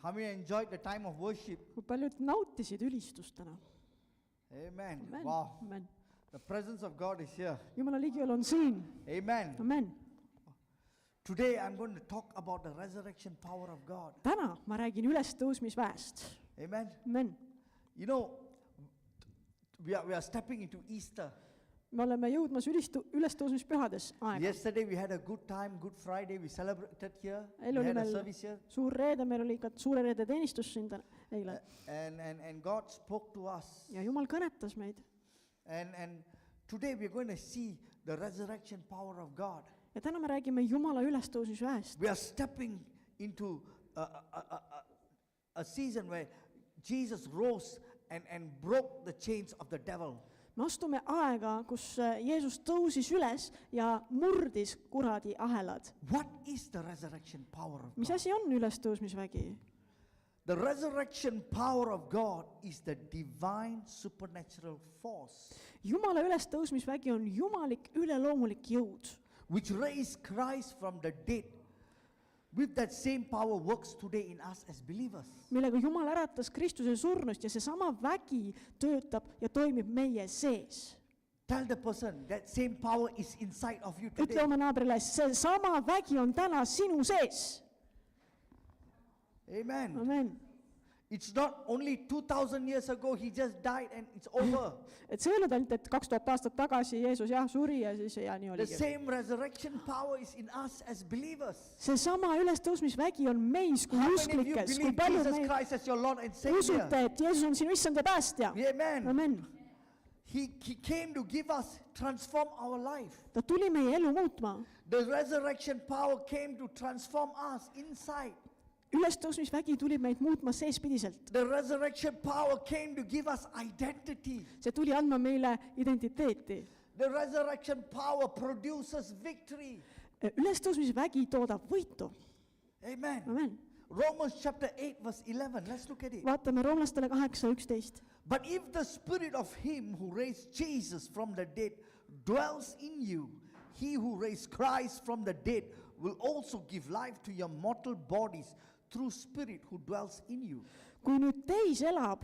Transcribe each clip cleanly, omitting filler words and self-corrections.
How many enjoyed the time of worship? kui paljud nautisid ülistust täna? Amen. Amen. Wow. Amen. The presence of God is here. Jumala ligiolu on siin. Amen. Amen. Today I'm going to talk about the resurrection power of God. Täna ma räägin ülestõusmisväest. Amen. Amen. You know, we are stepping into Easter. Me oleme jõudmas ülestõusmispühades aega. Yesterday we had a good time, Good Friday. We celebrated here. Eile We oli had a meil service here. suur reede, meil oli ka suure reede teenistus siin eile. And God spoke to us. Ja Jumal kõnetas meid. And today we're going to see the resurrection power of God. Ja täna me räägime Jumala ülestõusmisväest. We are stepping into a season where Jesus rose and broke the chains of the devil. Me astume aega, kus Jeesus tõusis üles ja murdis kuradi ahelad. What is the resurrection power of Mis God? asi on ülestõusmisvägi? The resurrection power of God is the divine supernatural force Jumala ülestõusmisvägi on jumalik üleloomulik jõud, which raised Christ from the dead. With that same power works today in us as believers. millega Jumal äratas Kristuse surnust ja seesama vägi töötab ja toimib meie sees. Tell the person that same power is inside of you Ütle today. oma naabrile, seesama vägi on täna sinu sees. Amen. Amen. It's not only 2000 years ago he just died and it's over. Et see ei olnud ainult, et 2000 aastat tagasi Jeesus suri ja siis ja nii The oligi. same resurrection power is in us as believers. Seesama ülestõusmisvägi on meis kui How many of you usklikes, kui believe palju Jesus meid Christ as your Lord and Savior? usute, et Jeesus on sinu issand ja päästja. Amen. Amen. He came to give us, transform our life. Ta tuli meie elu muutma. The resurrection power came to transform us inside. Ülestõusmisvägi tuli meid muutma seespidiselt. The resurrection power came to give us identity. See tuli andma meile identiteeti. The resurrection power produces victory. Ülestõusmisvägi toodab võitu. Amen. Amen. Romans chapter 8 verse 11. Let's look at it. Vaatame roomlastele 8:11. But if the spirit of him who raised Jesus from the dead dwells in you, he who raised Christ from the dead will also give life to your mortal bodies through spirit who dwells in you. Kui nüüd teis elab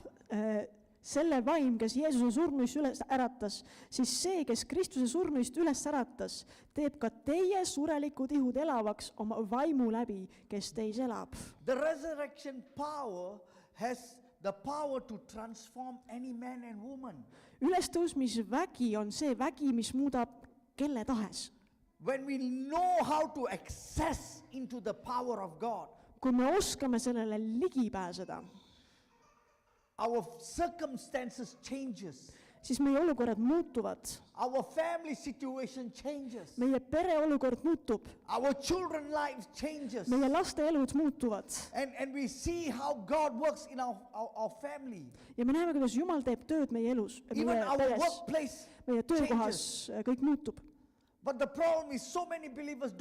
selle vaim, kes Jeesuse surnuist üles äratas, siis see, kes Kristuse surnuist üles äratas, teeb ka teie surelikud ihud elavaks oma vaimu läbi, kes teis elab. The resurrection power has the power to transform any man and woman. Ülestõusmisvägi on see vägi, mis muudab kelle tahes. When we know how to access into the power of God, Kui me oskame sellele ligi pääseda, our circumstances changes. siis meie olukorrad muutuvad. Our family situation changes. Meie pere olukord muutub. Our children lives changes. Meie laste elud muutuvad. And we see how God works in our family. Ja me näeme, kuidas Jumal teeb tööd meie elus, Even meie our peres, workplace meie töökohas, changes. kõik muutub. But the problem is so many believers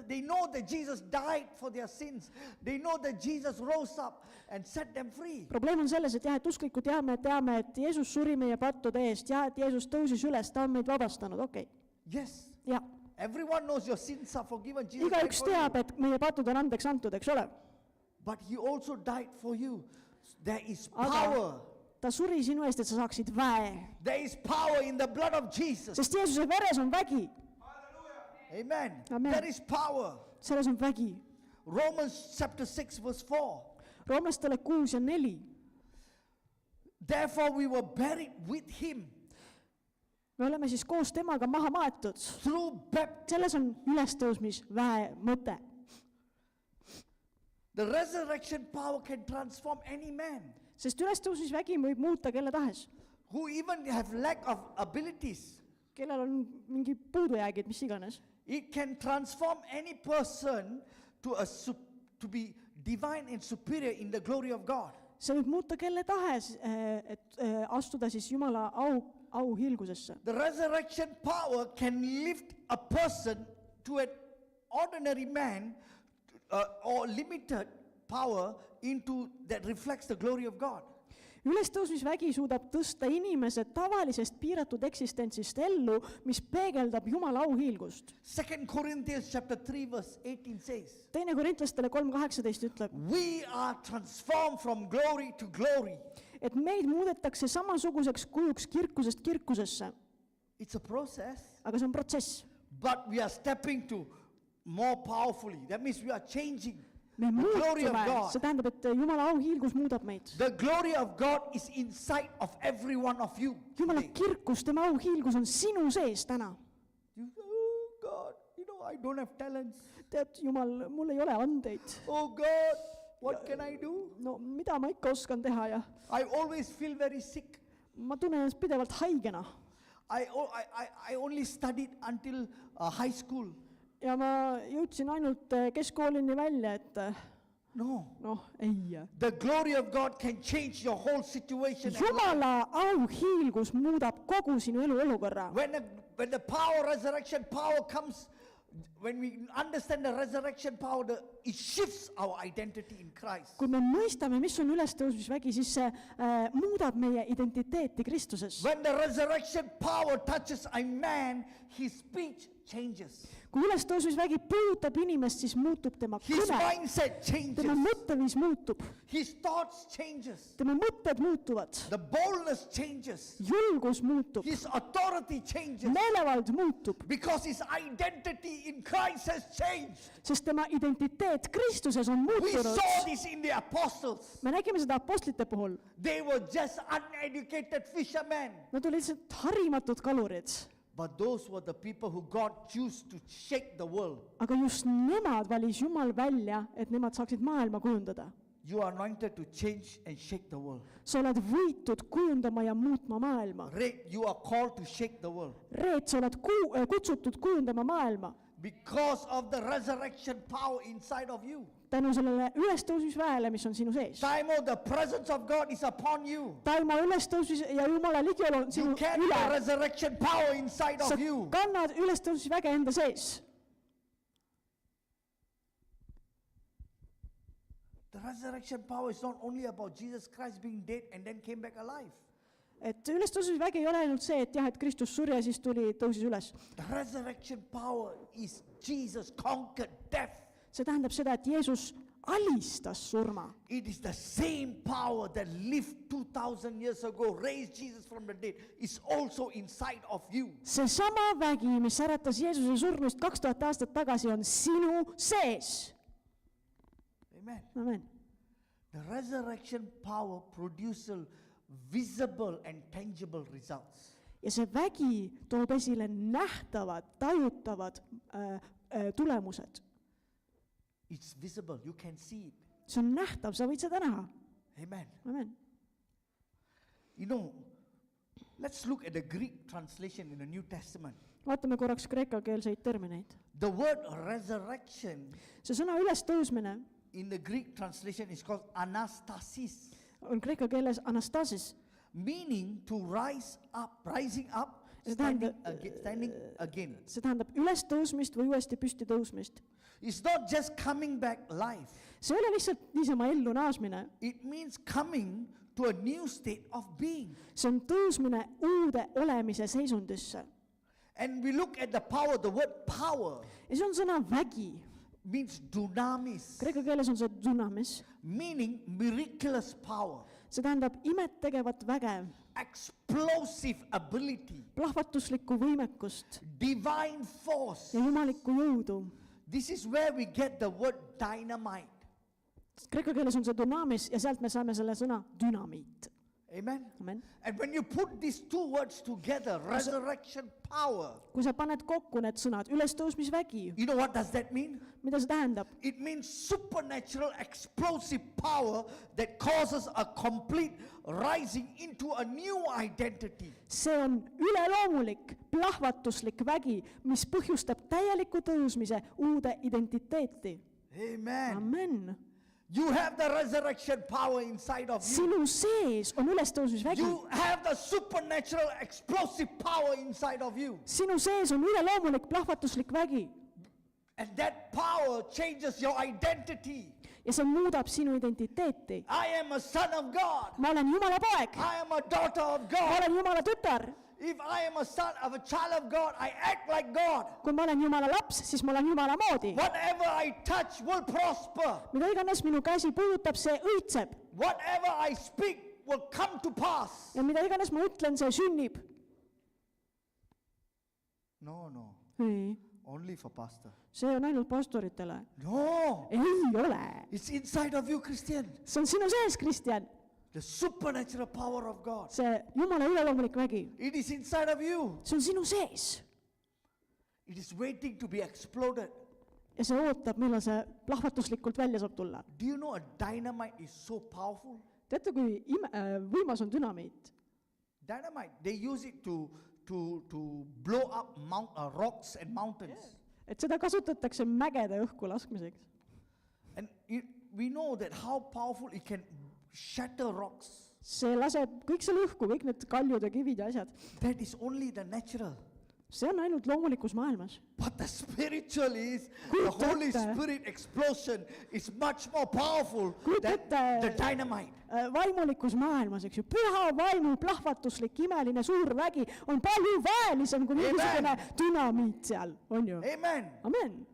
they know that Jesus died for their sins. They know that Jesus rose up and set them free. Probleem on selles, et et usklikud teame, et Jeesus suri meie pattude eest ja et Jeesus tõusis üles, ta on meid vabastanud, okei. Yes. Ja, Everyone knows your sins are forgiven. Jesus died igaüks for you. teab, et meie patud on andeks antud, eks ole. But he also died for you. There is Aga power. ta suri sinu eest, et sa saaksid väe. There is power in the blood of Jesus. Sest Jeesuse veres on vägi. Amen. Amen. There is power. Selles on vägi. Romans chapter 6 verse 4. Roomlastele 6:4. Therefore we were buried with him Me oleme siis koos temaga maha maetud. through baptism. Selles on ülestõusmisväe mõte. The resurrection power can transform any man Sest ülestõusmisvägi võib muuta kelle tahes. who even have lack of abilities. Kellel on mingi puudujäägid, mis iganes. It can transform any person to be divine and superior in the glory of God. See võib muuta kelle tahes, et astuda siis Jumala auhiilgusesse. The resurrection power can lift a person to an ordinary man or limited power into that reflects the glory of God. ülestõusmisvägi suudab tõsta inimese tavalisest piiratud eksistentsist ellu, mis peegeldab Jumala auhiilgust. 2 Corinthians chapter 3 verse 18 says, 2 Korintlastele 3:18 ütleb, we are transformed from glory to glory. et meid muudetakse samasuguseks kujuks kirkusest kirkusesse. It's a process, Aga see on protsess. but we are stepping to more powerfully. That means we are changing. Me The glory of muutume, God. see tähendab, et Jumala auhiilgus muudab meid. The glory of God is inside of every one of you. Jumala today. kirkus, tema auhiilgus on sinu sees täna. You say, oh God, I don't have talents. Tead, Jumal, mul ei ole andeid. Oh God, what can I do? No mida ma ikka oskan teha ja I always feel very sick. ma tunnen ennast pidevalt haigena. I only studied until high school. Ja ma jõudsin ainult keskkoolini välja, et No. ei. The glory of God can change your whole situation. and life. Jumala auhiilgus muudab kogu sinu elu olukorra. When the power, resurrection power comes, when we understand the resurrection power, it shifts our identity in Christ. Kui me mõistame, mis on ülestõusmisvägi, siis see muudab meie identiteeti Kristuses. When the resurrection power touches a man, his speech changes. Kui ülestõusmisvägi puudutab inimest, siis muutub tema His kõne, mindset changes. tema mõtteviis muutub, His thoughts changes. tema mõtted muutuvad, The boldness changes. julgus muutub, His authority changes. meelevald muutub, Because his identity in Christ has changed. sest tema identiteet Kristuses on We muutunud. saw this in the apostles. Me nägime seda apostlite puhul. They were just uneducated fishermen. Nad olid lihtsalt harimatud kalurid. But those were the people who God chose to shake the world. Aga just nemad valis Jumal välja, et nemad saaksid maailma kujundada. You are anointed to change and shake the world. Sa oled võitud kujundama ja muutma maailma. Reed, you are called to shake the world. Reet, sa oled kutsutud kujundama maailma. Because of the resurrection power inside of you. Tänu sellele ülestõusmisväele, mis on sinu sees. Taimo, the presence of God is upon you. Taimo ülestõusmis ja Jumala ligiolu on You sinu carry the üle. resurrection power inside Sa of you. kannad ülestõusmisväge enda sees. The resurrection power is not only about Jesus Christ being dead and then came back alive. Et ülestõusmisvägi ei ole ainult see, et jah, et Kristus suri ja siis tõusis üles. The resurrection power is Jesus conquered death. See tähendab seda, et Jeesus alistas surma. It is the same power that lived 2000 years ago, raised Jesus from the dead, is also inside of you. See sama vägi, mis äratas Jeesuse surnust 2000 aastat tagasi, on sinu sees. Amen. Amen. The resurrection power produces visible and tangible results. Ja see vägi toob esile nähtavad, tajutavad tulemused. It's visible, you can see it. See on nähtav, sa võid seda näha. Amen. Amen. You know, let's look at the Greek translation in the New Testament. Vaatame korraks kreekakeelseid termineid. The word resurrection See sõna ülestõusmine in the Greek translation is called anastasis, on kreeka keeles anastasis. meaning to rise up, rising up, See standing tähendab, again. see tähendab ülestõusmist või uuesti püsti tõusmist. It's not just coming back live. See ei ole lihtsalt niisama ellu naasmine. It means coming to a new state of being. See on tõusmine uude olemise seisundisse. And we look at the power, the word power Ja see on sõna vägi. means dunamis, Kreeka keeles on see dunamis. meaning miraculous power, See tähendab imet tegevat väge, explosive ability, plahvatuslikku võimekust divine force. ja jumalikku jõudu. This is where we get the word dynamite. Kreeka keeles on see dunamis ja sealt me saame selle sõna dünamiit. Amen. Amen. And when you put these two words together, resurrection power, Kui sa paned kokku need sõnad, ülestõusmisvägi, you know what does that mean? mida see tähendab? It means supernatural explosive power that causes a complete rising into a new identity. See on üleloomulik, plahvatuslik vägi, mis põhjustab täieliku tõusmise uude identiteeti. Amen. Amen. You have the resurrection power inside of you. Sinu sees on ülestõusmisvägi. You have the supernatural explosive power inside of you. Sinu sees on üleloomulik, plahvatuslik vägi. And that power changes your identity. ja see muudab sinu identiteeti. I am a son of God. ma olen Jumala poeg, I am a daughter of ma God. olen Jumala tütar. If I am a son of a child of God, I act like God. kui ma olen Jumala laps, siis ma olen Jumala moodi. Whatever I touch will prosper. mida iganes minu käsi puudutab, see õitseb. Whatever I speak will come to pass. ja mida iganes ma ütlen, see sünnib. No, ei, only for pastor. see on ainult pastoritele. No, ei ole. it's inside of you, Christian. see on sinu sees, Kristjan. The supernatural power of God. see Jumala üleloomulik vägi, It is inside of you. see on sinu sees. It is waiting to be exploded. ja see ootab, millal see plahvatuslikult välja saab tulla. Do you know a dynamite is so powerful? teate, kui võimas on dünamiit? Dynamite, they use it to blow up rocks and mountains. et seda kasutatakse mägede õhku laskmiseks. And we know that how powerful it can shatter rocks. see laseb kõik selle õhku, kõik need kaljud ja kivid ja asjad. That is only the natural. see on ainult loomulikus maailmas. But the spiritual is, the Kujuta Holy ette. Spirit explosion is much more powerful Kujuta than ette. the dynamite. Vaimulikus maailmas, eks ju, püha vaimu plahvatuslik imeline suur vägi on palju väelisem kui mingisugune dünamiit seal, on ju? Amen. Amen.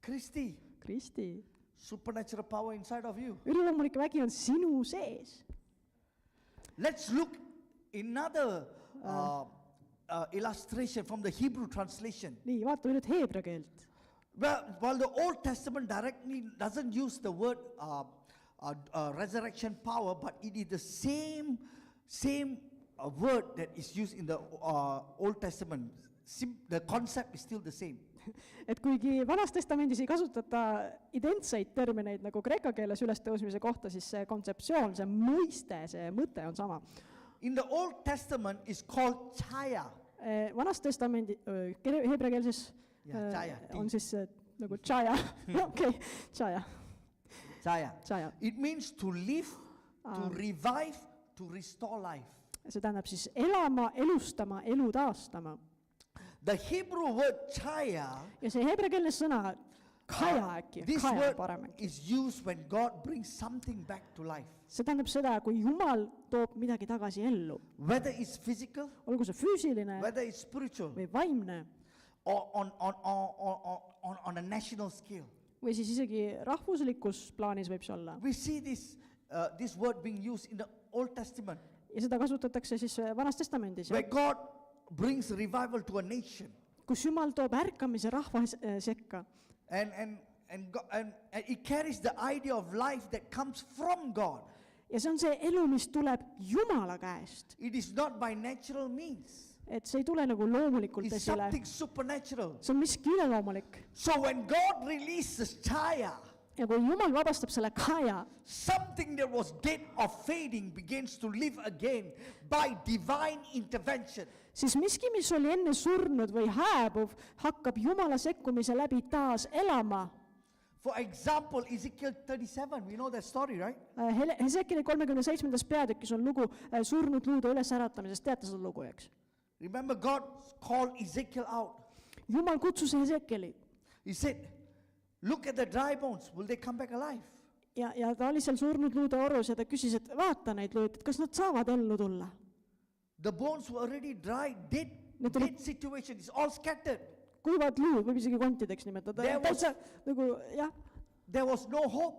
Kristi, supernatural power inside of you. üleloomulik vägi on sinu sees. Let's look another illustration from the Hebrew translation. nii, vaatame nüüd heebrea keelt. Well, while the Old Testament directly doesn't use the word resurrection power, but it is the same word that is used in the Old Testament. The concept is still the same. et kuigi Vanas Testamendis ei kasutata identseid termineid nagu kreeka keeles ülestõusmise kohta, siis see kontseptsioon, see mõiste, see mõte on sama. In the Old Testament is called chaya. Vanas Testamendi, heebrea keelses chaya, on siis nagu tšaja, okei, tšaja. Chaya. It means to live, to revive, to restore life. see tähendab siis elama, elustama, elu taastama. The Hebrew word chaya, ja see heebreakeelne sõna kaja äkki, this kaja word parem äkki. is used when God brings something back to life. see tähendab seda, kui Jumal toob midagi tagasi ellu, Whether it's physical, olgu see füüsiline whether it's spiritual, või vaimne or on a national scale. või siis isegi rahvuslikus plaanis võib see olla. We see this word being used in the Old Testament, ja seda kasutatakse siis Vanas Testamendis, where God brings revival to a nation. kus Jumal toob ärkamise rahva sekka. And it carries the idea of life that comes from God. ja see on see elu, mis tuleb Jumala käest. It is not by natural means. et see ei tule nagu loomulikult It's esile. something supernatural. see on miski üleloomulik. So when God releases chaya, ja kui Jumal vabastab selle kaja, something that was dead or fading begins to live again by divine intervention. siis miski, mis oli enne surnud või hääbuv, hakkab Jumala sekkumise läbi taas elama. For example, Ezekiel 37, we know that story, right? Hesekieli 37. peatükis on lugu surnud luude ülesäratamisest, teate seda lugu, eks? Remember, God called Ezekiel out. Jumal kutsus Hesekieli He said, look at the dry bones, will they come back alive? ja ta oli seal surnud luude orus ja ta küsis, et vaata neid luid, et kas nad saavad ellu tulla. The bones were already dry, dead situation, it's all scattered. kuivad luud, võib isegi kontideks nimetada. täitsa nagu jah, There was no hope.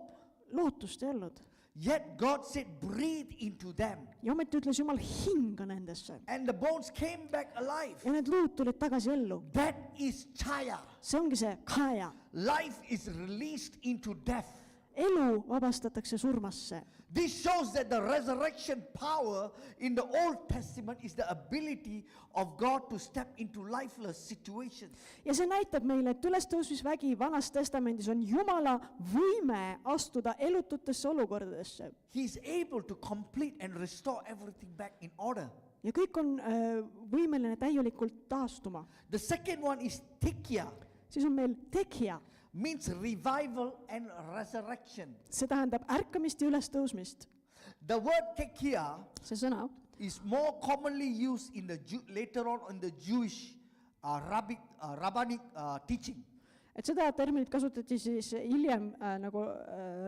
lootust ei olnud. Yet God said, breathe into them. ja ometi ütles Jumal, hinga nendesse. And the bones came back alive. ja need luud tulid tagasi ellu. That is chaya. see ongi see kaja. Life is released into death. elu vabastatakse surmasse. This shows that the resurrection power in the Old Testament is the ability of God to step into lifeless situations. ja see näitab meile, et ülestõusmisvägi Vanas Testamendis on Jumala võime astuda elututesse olukordadesse. He is able to complete and restore everything back in order. ja kõik on võimeline täielikult taastuma. The second one is tekia, siis on meil tekja. means revival and resurrection. see tähendab ärkamist ja ülestõusmist. The word tekia see sõna is more commonly used in the later on in the Jewish rabbinic teaching. et seda terminit kasutati siis hiljem nagu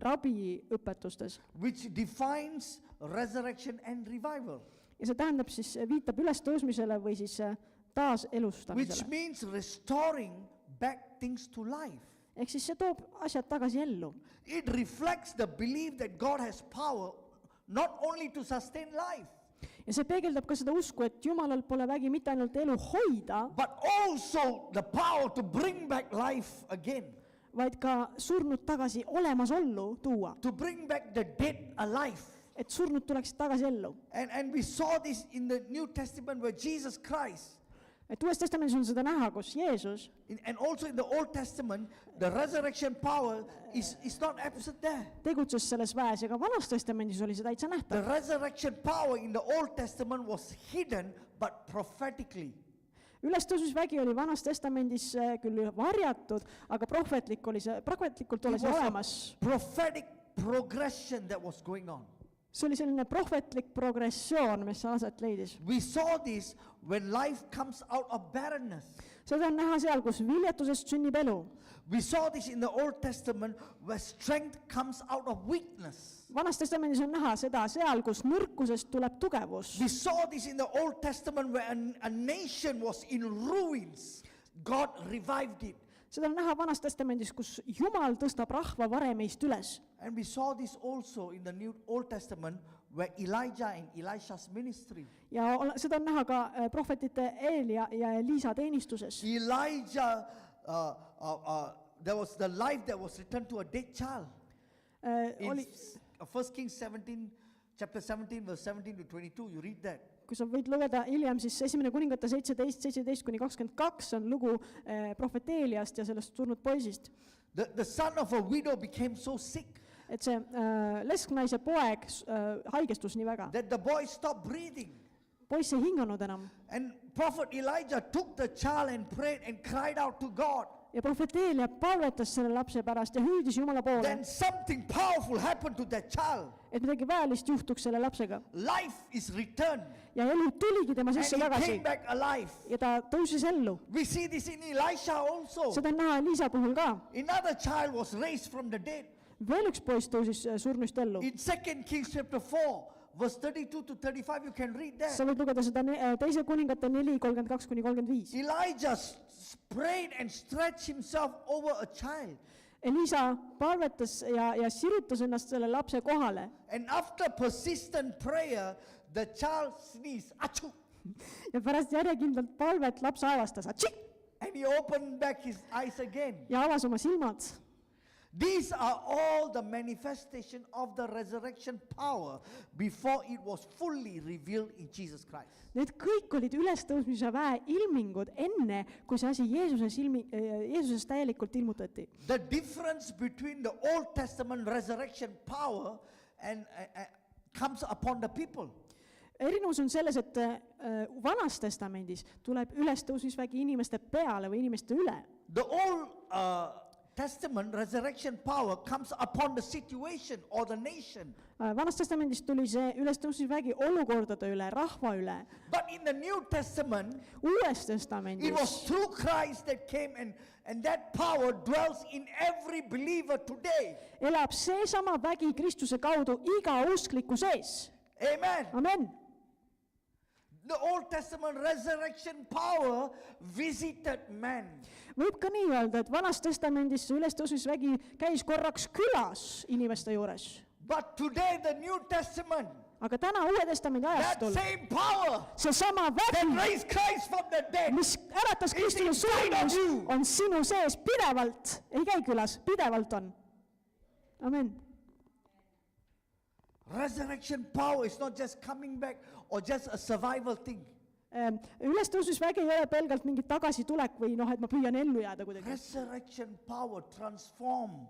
rabiõpetustes. which defines resurrection and revival, Ja see tähendab siis, viitab ülestõusmisele või siis which taaselustamisele. means restoring back things to life. Ehk siis see toob asjad tagasi ellu. It reflects the belief that God has power not only to sustain life, Ja see peegeldab ka seda usku, et Jumalal pole vägi mitte ainult elu hoida, but also the power to bring back life again, vaid ka surnud tagasi olemasollu tuua. to bring back the dead alive. Et surnud tuleksid tagasi ellu. And we saw this in the New Testament where Jesus Christ, Et Uues Testamendis on seda näha, kus Jeesus and also in the Old Testament, the resurrection power is not absent there. tegutses selles väes ja ka Vanas Testamendis oli see täitsa The nähtav. resurrection power in the Old Testament was hidden but prophetically. Ülestõusmisvägi oli Vanas Testamendis küll varjatud, aga prohvetlikult oli It see was olemas. a prophetic progression that was going on. See oli selline prohvetlik progressioon, mis aset leidis. We saw this when life comes out of barrenness. Seda on näha seal, kus viljatusest sünnib elu. We saw this in the Old Testament where strength comes out of weakness. Vanas Testamendis on näha seda seal, kus nõrkusest tuleb tugevus. We saw this in the Old Testament where a nation was in ruins. God revived it. Seda on näha Vanas Testamendis, kus Jumal tõstab rahva varemeist üles. And we saw this also in the New Old Testament where Elijah and Elisha's ministry. Ja seda on näha ka prohvetite Eelia ja Eliisa teenistuses. Elijah, there was the life that was returned to a dead child. In Oli, 1 Kings 17, chapter 17, verse 17 to 22, you read that. kui sa võid lugeda hiljem, siis esimene kuningate 17:17-22 on lugu prohvet Eeliast ja sellest surnud poisist. The son of a widow became so sick Et see lesknaise poeg haigestus nii väga. that the boy stopped breathing. Poiss ei hinganud enam. And prophet Elijah took the child and prayed and cried out to God. Ja prohvet Eelia palvetas selle lapse pärast ja hüüdis Jumala poole, Then something powerful happened to that child. et midagi väelist juhtuks selle lapsega. Life is returned Ja elu tuligi tema and sisse he tagasi came back alive. ja ta tõusis ellu. We see this in Elisha also. Seda on näha Liisa puhul ka. Another child was raised from the dead. Veel üks poiss tõusis surnust ellu. In 2 Kings chapter 4, verse 32 to 35, you can read that. Sa võid lugeda seda teise kuningate 4:32-35. Elijah prayed and stretched himself over a child. Eliisa palvetas ja sirutas ennast selle lapse kohale. And after persistent prayer, the child sneezed. Achoo! Ja pärast järjekindlalt palvet laps avastas And he opened back his eyes again. ja avas oma silmad. These are all the manifestation of the resurrection power before it was fully revealed in Jesus Christ. Need kõik olid ülestõusmise väe ilmingud enne, kui see asi Jeesuses täielikult ilmutati. The difference between the Old Testament resurrection power and comes upon the people. Erinevus on selles, et Vanas Testamendis tuleb ülestõusmisvägi inimeste peale või inimeste üle. The Old Testament resurrection power comes upon the situation or the nation. Vanas Testamendis tuli see ülestõusmisvägi olukordade üle, rahva üle. But in the New Testament, Uues it was Testamendis through Christ that came and that power dwells in every believer today. elab seesama vägi Kristuse kaudu iga uskliku sees. Amen. Amen. The Old Testament resurrection power visited man. Võib ka nii öelda, et Vanas Testamendis see ülestõusmisvägi käis korraks külas inimeste juures. But today the New Testament, Aga täna Uue Testamendi that ajastul same power seesama that vägi, raised Christ from the dead, mis äratas Kristuse surnust, on sinu sees pidevalt, ei käi külas, pidevalt on. Amen. resurrection power is not just coming back or just a survival thing. Ülestõusmisvägi ei ole pelgalt mingi tagasitulek või et ma püüan ellu jääda kuidagi. Resurrection power transforms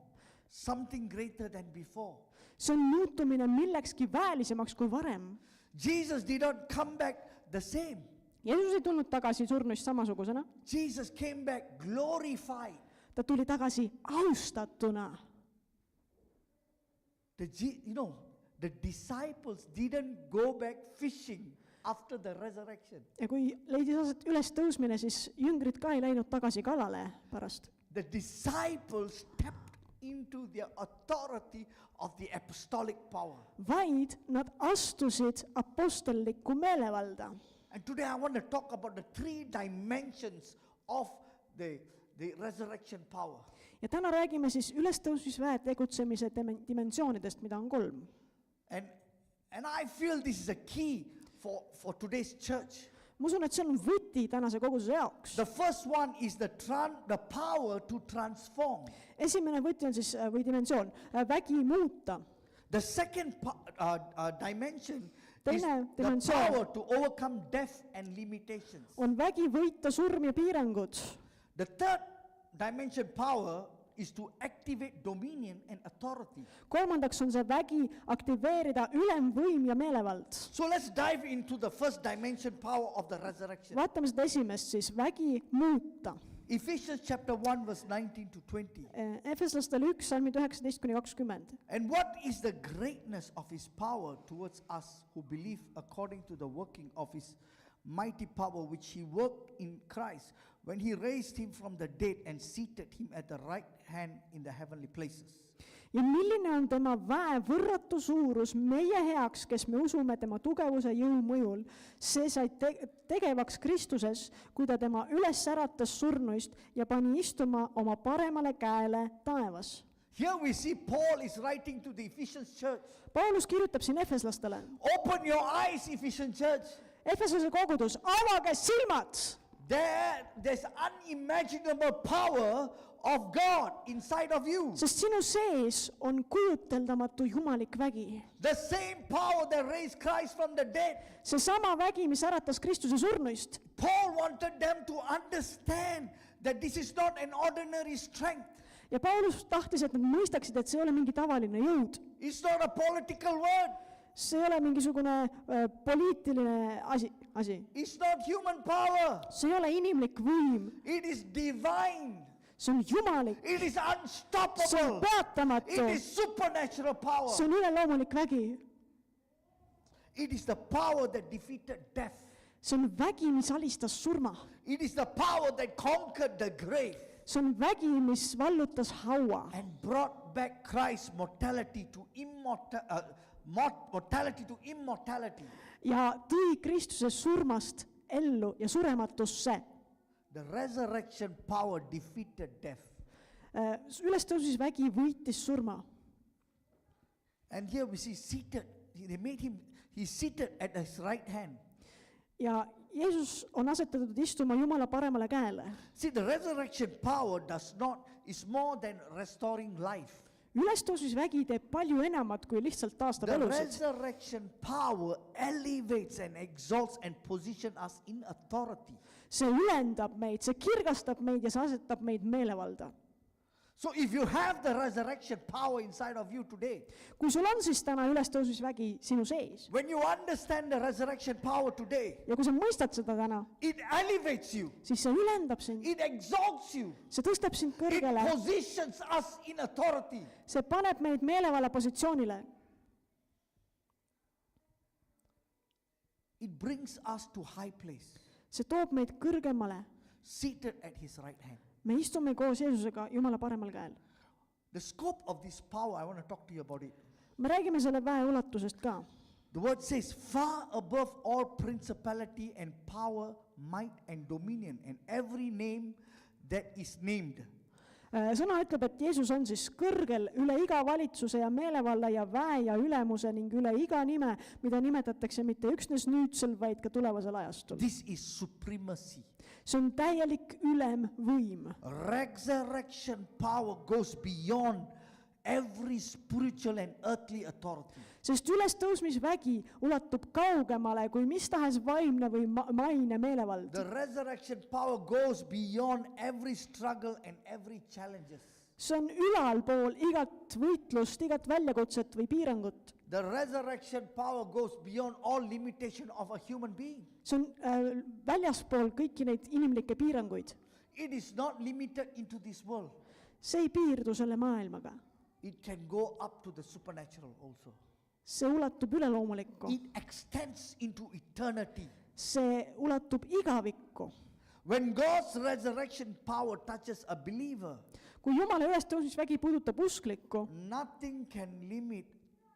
something greater than before. See on muutumine millekski väelisemaks kui varem. Jesus did not come back the same. Jeesus ei tulnud tagasi surnuist samasugusena. Jesus came back glorified. Ta tuli tagasi austatuna. The disciples didn't go back fishing after the resurrection. Ja kui leidis aset ülestõusmine, siis jüngrid ka ei läinud tagasi kalale pärast. the disciples stepped into the authority of the apostolic power. vaid nad astusid apostellikku meelevalda. And today I want to talk about the 3 dimensions of the resurrection power. ja täna räägime siis ülestõusmisväe tegutsemise dimensioonidest, mida on 3. And I feel this is a key for today's church. ma usun, et see on võti tänase koguduse jaoks. The first one is the power to transform. esimene võti on siis, või dimensioon, vägi muuta. The second dimension is Teine the dimensioon power to overcome death and limitations. on vägi võita surm ja piirangud. The third dimension power is to activate dominion and authority. kolmandaks on see vägi aktiveerida ülemvõim ja meelevald. So let's dive into the first dimension power of the resurrection. vaatame seda esimest siis, vägi muuta. Ephesians chapter 1 verse 19 to 20. Efeslastele 1, salmid 19-20. And what is the greatness of his power towards us who believe according to the working of his mighty power which he worked in Christ when he raised him from the dead and seated him at the right hand in the heavenly places. ja milline on tema väe võrratu suurus meie heaks, kes me usume tema tugevuse jõu mõjul. See sai tegevaks Kristuses, kui ta tema üles äratas surnuist ja pani istuma oma paremale käele taevas. Here we see Paul is writing to the Ephesians church. Paulus kirjutab siin efeslastele. Open your eyes, Ephesian church. Efesose kogudus, avage silmad! There's unimaginable power of God inside of you. Sest sinu sees on kujuteldamatu jumalik vägi. The same power that raised Christ from the dead. See sama vägi, mis äratas Kristuse surnuist. Paul wanted them to understand that this is not an ordinary strength. Ja Paulus tahtis, et nad mõistaksid, et see ei ole mingi tavaline jõud. It's not a political word. See ei ole mingisugune poliitiline asi. It's not human power. See ei ole inimlik võim. It is divine. See on jumalik. It is See on unstoppable. peatamatu. It is supernatural power. See on üleloomulik vägi. It is the power that defeated death. See on vägi, mis alistas surma. It is the power that conquered the grave See on vägi, mis vallutas haua and brought back Christ's mortality to immortality. ja tõi Kristuse surmast ellu ja surematusse. The resurrection power defeated death. Ülestõusis vägi võitis surma. And here we see seated. They made him, he's seated at his right hand. Ja Jeesus on asetatud istuma Jumala paremale käele. See, the resurrection power is more than restoring life. Ülestõusis vägi teeb palju enamat kui lihtsalt taastab The elusid. resurrection power elevates and exalts and positions us in authority. See ülendab meid, see kirgastab meid ja see asetab meid meelevalda. So if you have the resurrection power inside of you today, Kui sul on siis täna ülestõusmisvägi sinu sees when you understand the resurrection power today, ja kui sa mõistad seda täna, it elevates you, siis see ülendab sind, it exalts you, see tõstab sind it kõrgele, positions us in authority. see paneb meid meelevalla positsioonile. It brings us to high place, See toob meid kõrgemale. seated at his right hand. Me istume koos Jeesusega Jumala paremal käel. The scope of this power, I want to talk to you about it. Me räägime selle väe ulatusest ka. The word says, far above all principality and power, might and dominion, and every name that is named. Sõna ütleb, et Jeesus on siis kõrgel üle iga valitsuse ja meelevalla ja väe ja ülemuse ning üle iga nime, mida nimetatakse mitte üksnes nüüdsel, vaid ka tulevasel ajastul. This is supremacy. See on täielik ülemvõim. Resurrection power goes beyond every spiritual and earthly authority. Sest ülestõusmisvägi ulatub kaugemale kui mis tahes vaimne või maine meelevald. The resurrection power goes beyond every struggle and every challenges. See on ülalpool igat võitlust, igat väljakutset või piirangut. The resurrection power goes beyond all limitation of a human being. See on väljaspool kõiki neid inimlikke piiranguid. It is not limited into this world. See ei piirdu selle maailmaga. It can go up to the supernatural also. See ulatub üleloomulikku. It extends into eternity. See ulatub igavikku. When God's resurrection power touches a believer, kui Jumala ülestõusmisvägi puudutab usklikku, nothing can limit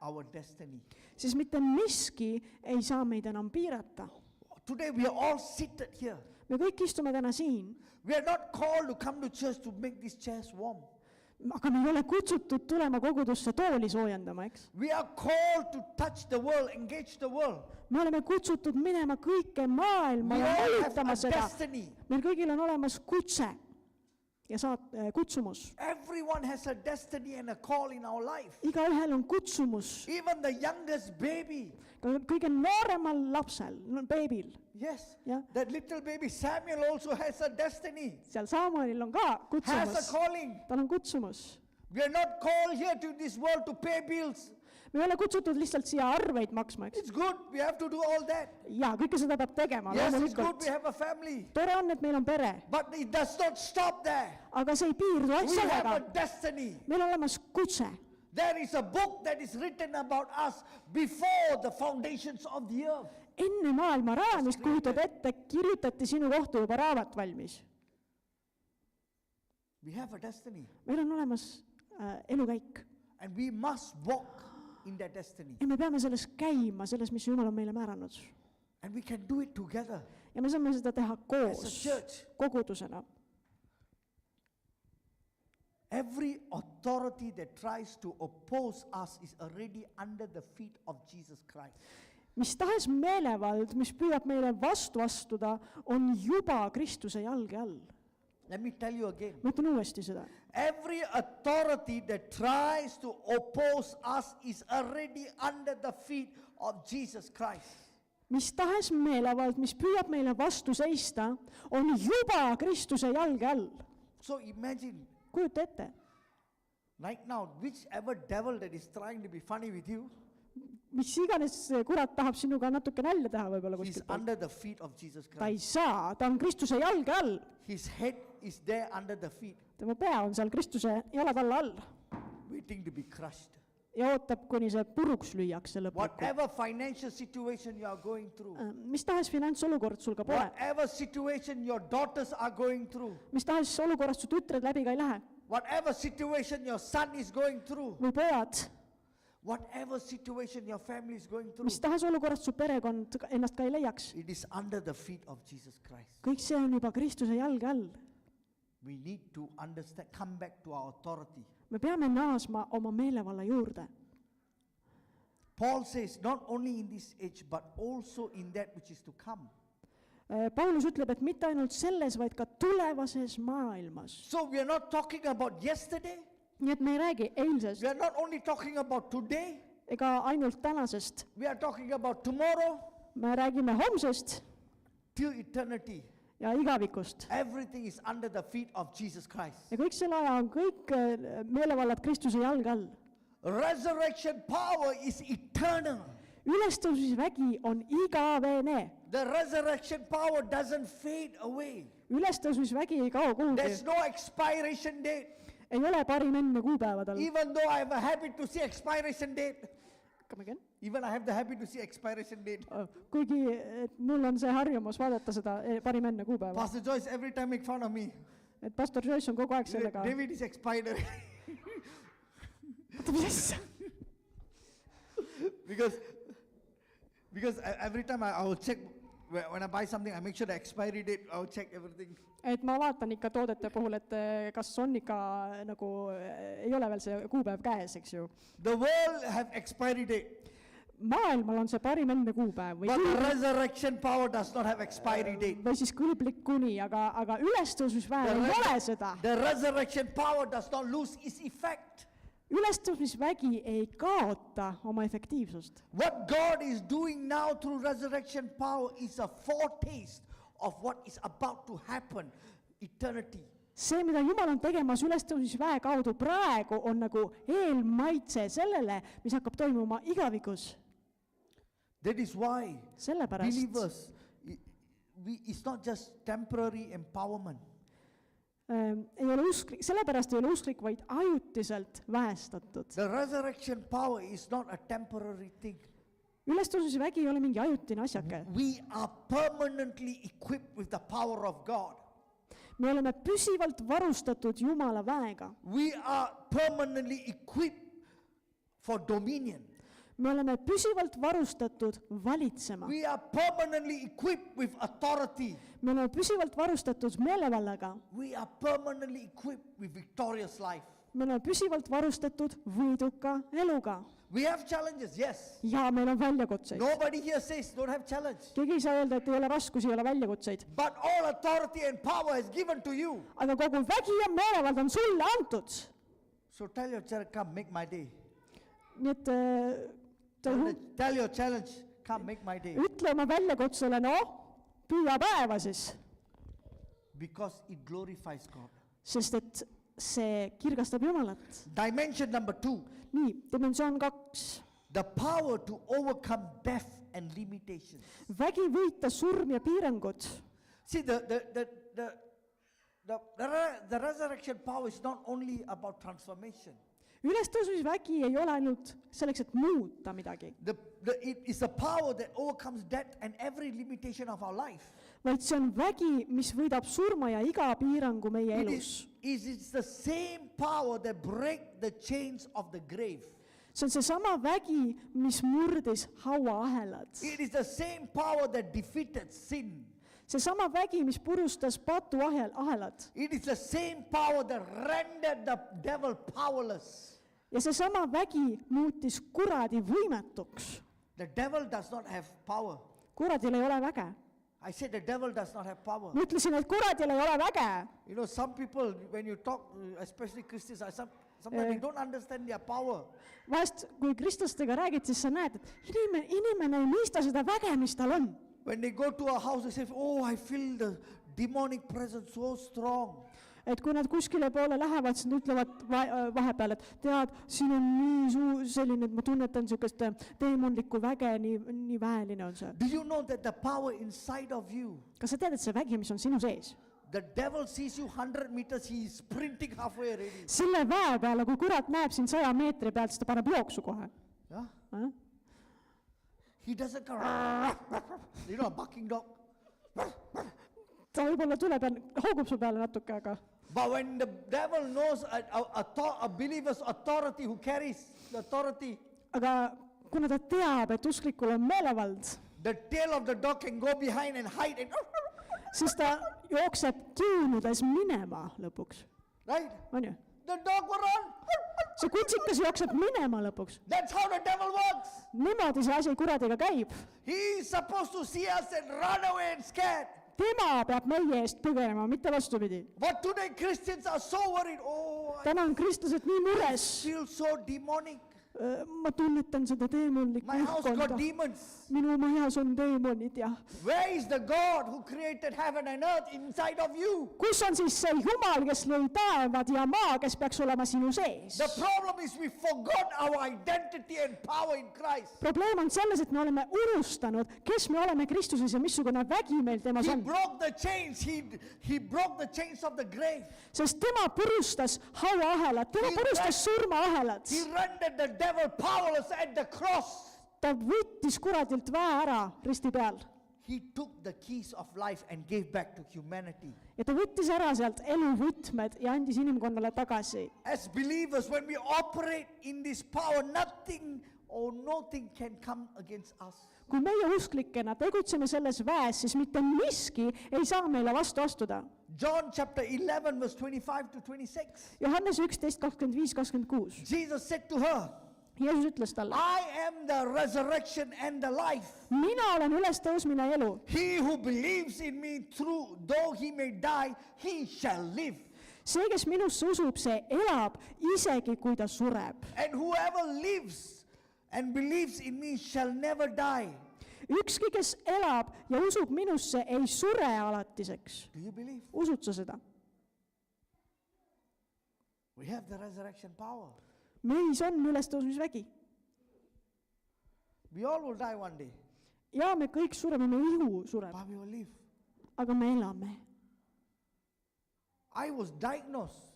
our destiny. siis mitte miski ei saa meid enam piirata. Today we are all seated here. Me kõik istume täna siin, We are not called to come to church to make these chairs warm. aga me ei ole kutsutud tulema kogudusse tooli soojendama, eks? We are called to touch the world, engage the world. Me oleme kutsutud minema kõike maailma We ja all have mõjutama a seda. destiny. Meil kõigil on olemas kutse ja kutsumus. Everyone has a destiny and a call in our life. Igaühel on kutsumus, Even the youngest baby. ka kõige nooremal lapsel, beebil. Yes. Jah. That little baby Samuel also has a destiny. Seal Samuelil on ka Has a kutsumus, calling. tal on kutsumus. We are not called here to this world to pay bills. Me ei ole kutsutud lihtsalt siia arveid maksma, eks? It's good. We have to do all that. Jaa, kõike seda peab tegema, Yes, it's good. loomulikult. We have a family. Tore on, et meil on pere, But it does not stop there. aga see ei piirdu ainult We have a sellega. destiny. Meil on olemas kutse. There is a book that is written about us before the foundations of the earth. Enne maailma rajamist, kujutad ette, kirjutati sinu kohta juba raamat valmis. We have a destiny. Meil on olemas elukäik And we must walk in that destiny. ja me peame selles käima, selles, mis Jumal on meile määranud. And we can do it together Ja me saame seda teha as a koos, church. kogudusena. Every authority that tries to oppose us is already under the feet of Jesus Christ. Mis tahes meelevald, mis püüab meile vastu astuda, on juba Kristuse jalge all. Let me tell you again. Ma ütlen uuesti seda. Every authority that tries to oppose us is already under the feet of Jesus Christ. Mis tahes meelevald, mis püüab meile vastu seista, on juba Kristuse jalge all. So imagine Kujuta ette, right now, whichever devil that is trying to be funny with you, mis iganes kurat tahab sinuga natuke nalja teha võib-olla he's kuskilt poolt. under the feet of Jesus Ta ei Christ. saa, ta on Kristuse jalge all. His head is there under the feet, Tema pea on seal Kristuse jalad alla all waiting to be crushed. ja ootab, kuni see puruks lüüakse lõplikult. Whatever financial situation you are going through, Mis tahes finantsolukord sul ka pole, whatever situation your daughters are going through, mis tahes olukorrast su tütred läbi ka ei lähe whatever situation your son is going through, või pojad, whatever situation your family is going through, mis tahes olukorrast su perekond ennast ka ei leiaks, it is under the feet of Jesus Christ. kõik see on juba Kristuse jalge all. We need to understand, come back to our authority. Me peame naasma oma meelevalla juurde. Paul says, not only in this age, but also in that which is to come. Paulus ütleb, et mitte ainult selles, vaid ka tulevases maailmas. So we are not talking about yesterday. Nii et me ei räägi eilsest We are not only talking about today. ega ainult tänasest. We are talking about tomorrow Me räägime homsest till eternity. ja igavikust. Everything is under the feet of Jesus Christ. Ja kõik selle aja on kõik meelevallad Kristuse jalge all. Resurrection power is eternal. Ülestõusmisvägi on igavene. The resurrection power doesn't fade away. Ülestõusmisvägi ei kao kuhugi. There's no expiration date. Ei ole parim enne kuupäevadel. Even though I have a habit to see expiration date. Come again? Even I have the habit to see expiration date. Kuigi et mul on see harjumus vaadata seda parim enne kuupäeva. Pastor Joyce every time make fun of me. Et pastor Joyce on kogu aeg sellega. David is expired. Oota, mis asja? Because every time I will check when I buy something, I make sure the expiry date, I will check everything. Et ma vaatan ikka toodete puhul, et kas on ikka nagu ei ole veel see kuupäev käes, eks ju. The world have expiry date. Maailmal on see parim enne kuupäev But the resurrection power does not have expiry date. või siis kõlblik kuni, aga ülestõusmisväel ei ole seda. The resurrection power does not lose its effect. Ülestõusmisvägi ei kaota oma efektiivsust. What God is doing now through resurrection power is a foretaste of what is about to happen, eternity. See, mida Jumal on tegemas ülestõusmisväe kaudu praegu, on nagu eelmaitse sellele, mis hakkab toimuma igavikus. That is why Sellepärast believers, it's not just temporary empowerment. Sellepärast ei ole usklik, vaid ajutiselt väestatud. The resurrection power is not a temporary thing. ülestõusmisvägi ei ole mingi ajutine asjake. We are permanently equipped with the power of God. Me oleme püsivalt varustatud Jumala väega. We are permanently equipped for dominion. Me oleme püsivalt varustatud valitsema. We are permanently equipped with authority. Me oleme püsivalt varustatud meelevallaga. We are permanently equipped with victorious life. Me oleme püsivalt varustatud võiduka eluga. We have challenges, yes. Ja meil on väljakutseid. Nobody here says don't have challenge. Keegi ei saa öelda, et ei ole raskusi, ei ole väljakutseid. But all authority and power is given to you. Aga kogu vägi ja meelevald on sulle antud. So tell your child, come make my day. Nii et Tell your challenge, come make my day. ütle oma väljakutsele, püüa päeva siis. Because it glorifies God. Sest et see kirgastab Jumalat. Dimension number 2. Nii, dimensioon 2. The power to overcome death and limitations. Vägi võita surm ja piirangud. See, the resurrection power is not only about transformation. Ülestõusmisvägi ei ole ainult selleks, et muuta midagi. It is a power that overcomes death and every limitation of our life. Vaid see on vägi, mis võidab surma ja iga piirangu meie elus. It's the same power that break the chains of the grave. See on seesama vägi, mis murdis hauaahelad. It is the same power that defeated sin. Seesama vägi, mis purustas patuahelad. It is the same power that rendered the devil powerless. Ja seesama vägi muutis kuradi võimetuks. The devil does not have power. Kuradil ei ole väge. I said the devil does not have power. Ma ütlesin, et kuradil ei ole väge. You know, some people, when you talk, especially Christians, sometimes they don't understand their power. Vahest, kui kristlastega räägid, siis sa näed, et inimene ei mõista seda väge, mis tal on. When they go to a house, they say, oh, I feel the demonic presence so strong. Et kui nad kuskile poole lähevad, siis nad ütlevad vahepeal, et tead, siin on nii selline, et ma tunnetan niisugust teemonlikku väge, nii väeline on see. Do you know that the power inside of you? Kas sa tead, et see vägi, mis on sinu sees? The devil sees you 100 meters, he is sprinting halfway already. Selle väe peale, kui kurat näeb siin 100 meetri pealt, siis ta paneb jooksu kohe. Yeah? He doesn't go, you know, a barking dog. Ta võib-olla tuleb ja hoogub su peale natuke, aga... But when the devil knows a believer's authority, who carries the authority, aga kuna ta teab, et usklikul on meelevald, the tail of the dog can go behind and hide and siis ta jookseb kiunudes minema lõpuks. right? On ju? The dog will run. See kutsikas jookseb minema lõpuks. That's how the devil works. Niimoodi see asi kuradiga käib. He is supposed to see us and run away and scared. Tema peab meie eest põgenema, mitte vastupidi. But today Christians are so worried. Oh, Täna on kristlased nii mures. I feel so demonic. Ma tunnetan seda teemonlikku My house got õhkkonda. demons. Minu majas on teemonid ja Where is the God who created heaven and earth inside of you? kus on siis see Jumal, kes lõi taevad ja maa, kes peaks olema sinu sees? The problem is we forgot our identity and power in Christ. Probleem on selles, et me oleme unustanud, kes me oleme Kristuses ja missugune vägi meil temas He on. broke the chains. He broke the chains of the grave. Sest tema purustas hauaahelad, tema purustas surmaahelad. He rendered the devil powerless at the cross. Ta võttis kuradilt väe ära risti peal. He took the keys of life and gave back to humanity. Ja ta võttis ära sealt eluvõtmed ja andis inimkonnale tagasi. As believers, when we operate in this power, nothing or nothing can come against us. Kui meie usklikena tegutseme selles väes, siis mitte miski ei saa meile vastu astuda. John chapter 11 verse 25 to 26. Johannes 11, 25-26. Jesus said to her, Jeesus ütles talle, I am the resurrection and the life. mina olen ülestõusmine ja elu. He who believes in me, through though he may die, he shall live. See, kes minusse usub, see elab, isegi kui ta sureb. And whoever lives and believes in me shall never die. Ükski, kes elab ja usub minusse, ei sure alatiseks. Do you believe? Usud sa seda? We have the resurrection power. Meis on ülestõusmisvägi. We all will die one day, Ja me kõik sureme, me ihu sureb, but we will live. aga me elame. I was diagnosed.